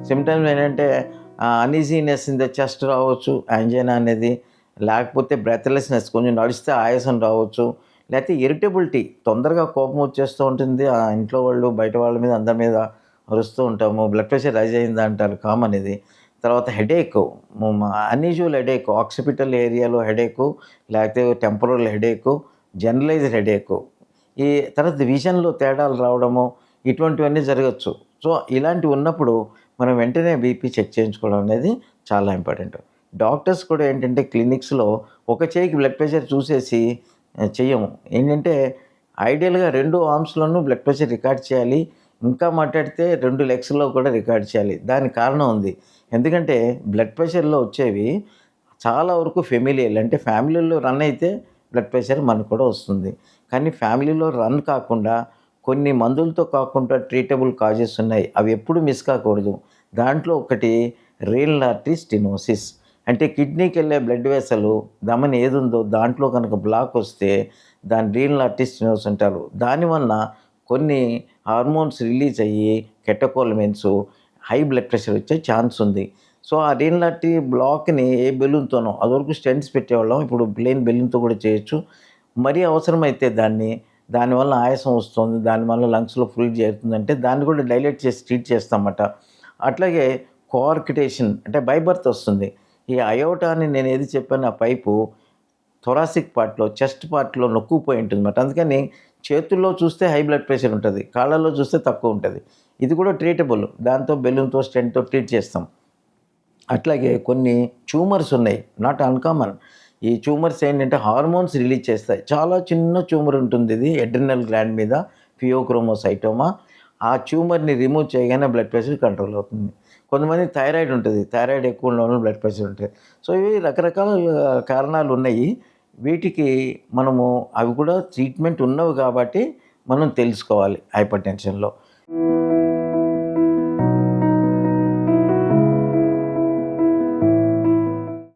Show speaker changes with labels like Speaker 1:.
Speaker 1: Symptoms ఏంటంటే uneasiness in the chest రావచ్చు, angina అనేది. లేకపోతే బ్రెత్లెస్నెస్, కొంచెం నడిస్తే ఆయాసం రావచ్చు. లేకపోతే ఇరిటబిలిటీ, తొందరగా కోపం వచ్చేస్తూ ఉంటుంది. ఇంట్లో వాళ్ళు, బయట వాళ్ళ మీద, అందరి మీద అరుస్తూ ఉంటాము. బ్లడ్ ప్రెషర్ రైజ్ అయిందా అంటారు, కామన్ ఇది. తర్వాత హెడేక్, అన్యూజువల్ హెడేక్, ఆక్సిపిటల్ ఏరియాలో హెడేకు, లేకపోతే టెంపరల్ హెడేకు, జనరలైజ్డ్ హెడేకు. ఈ తర్వాత విజన్‌లో తేడాలు రావడము, ఇటువంటివన్నీ జరగచ్చు. సో, ఇలాంటివి ఉన్నప్పుడు మనం వెంటనే బీపీ చెక్ చేయించుకోవడం అనేది చాలా ఇంపార్టెంట్. డాక్టర్స్ కూడా ఏంటంటే క్లినిక్స్‌లో ఒక చెయ్యికి బ్లడ్ ప్రెషర్ చూసేసి చెయ్యము. ఏంటంటే ఐడియల్‌గా 2 ఆర్మ్స్‌లోనూ బ్లడ్ ప్రెషర్ రికార్డ్ చేయాలి. ఇంకా మాట్లాడితే 2 లెగ్స్‌లో కూడా రికార్డ్ చేయాలి. దానికి కారణం ఉంది. ఎందుకంటే బ్లడ్ ప్రెషర్‌లో వచ్చేవి చాలా వరకు ఫెమిలియల్, అంటే ఫ్యామిలీలో రన్ అయితే బ్లడ్ ప్రెషర్ మనకు కూడా వస్తుంది. కానీ ఫ్యామిలీలో రన్ కాకుండా కొన్ని మందులతో కాకుండా ట్రీటబుల్ కాజెస్ ఉన్నాయి. అవి ఎప్పుడు మిస్ కాకూడదు. దాంట్లో ఒకటి రీనల్ ఆర్టరీ స్టెనోసిస్. అంటే కిడ్నీకెళ్ళే బ్లడ్ వెసలు, ధమని ఏదుందో దాంట్లో కనుక బ్లాక్ వస్తే దాన్ని రీనల్ ఆర్టరీ స్టెనోసిస్ అంటారు. దానివల్ల కొన్ని హార్మోన్స్ రిలీజ్ అయ్యి కెటకోలమిన్స్, హై బ్లడ్ ప్రెషర్ వచ్చే ఛాన్స్ ఉంది. సో, ఆ రీనల్ ఆర్టరీ బ్లాక్‌ని ఏ బెలూన్‌తోనో, అదివరకు స్టెంట్స్ పెట్టేవాళ్ళం. ఇప్పుడు ప్లెయిన్ బెలూన్‌తో కూడా చేయొచ్చు. మరీ అవసరమైతే దానివల్ల ఆయాసం వస్తుంది, దానివల్ల లంగ్స్‌లో ఫ్లూయిడ్ చేరుతుందంటే దాన్ని కూడా డైలేట్ చేసి ట్రీట్ చేస్తామట. అట్లాగే కోఆర్కిటేషన్, అంటే బై బర్త్ వస్తుంది. ఈ అయోటా అని నేను ఏది చెప్పానో ఆ పైపు థొరాసిక్ పార్ట్‌లో, చెస్ట్ పార్ట్‌లో నొక్కుకుపోయి ఉంటుందన్నమాట. అందుకని చేతుల్లో చూస్తే హై బ్లడ్ ప్రెషర్ ఉంటది, కాళ్ళలో చూస్తే తక్కువ ఉంటది. ఇది కూడా ట్రీటబుల్. దాంతో బెలూన్‌తో, స్టెంట్‌తో ట్రీట్ చేస్తాం. అట్లాగే కొన్ని ట్యూమర్స్ ఉన్నాయి, నాట్ అన్‌కామన్. ఈ ట్యూమర్స్ ఏంటంటే హార్మోన్స్ రిలీజ్ చేస్తాయి. చాలా చిన్న ట్యూమర్ ఉంటుంది ఇది అడ్రినల్ గ్లాండ్ మీద, ఫియోక్రోమోసైటోమా. ఆ ట్యూమర్‌ని రిమూవ్ చేయగానే బ్లడ్ ప్రెషర్ కంట్రోల్ అవుతుంది. కొంతమంది థైరాయిడ్ ఉంటుంది, థైరాయిడ్ ఎక్కువ ఉన్నవాళ్ళు బ్లడ్ ప్రెషర్ ఉంటుంది. సో, ఇవి రకరకాల కారణాలు ఉన్నాయి. వీటికి మనము అవి కూడా ట్రీట్మెంట్ ఉన్నవి కాబట్టి మనం తెలుసుకోవాలి హైపర్ టెన్షన్‌లో.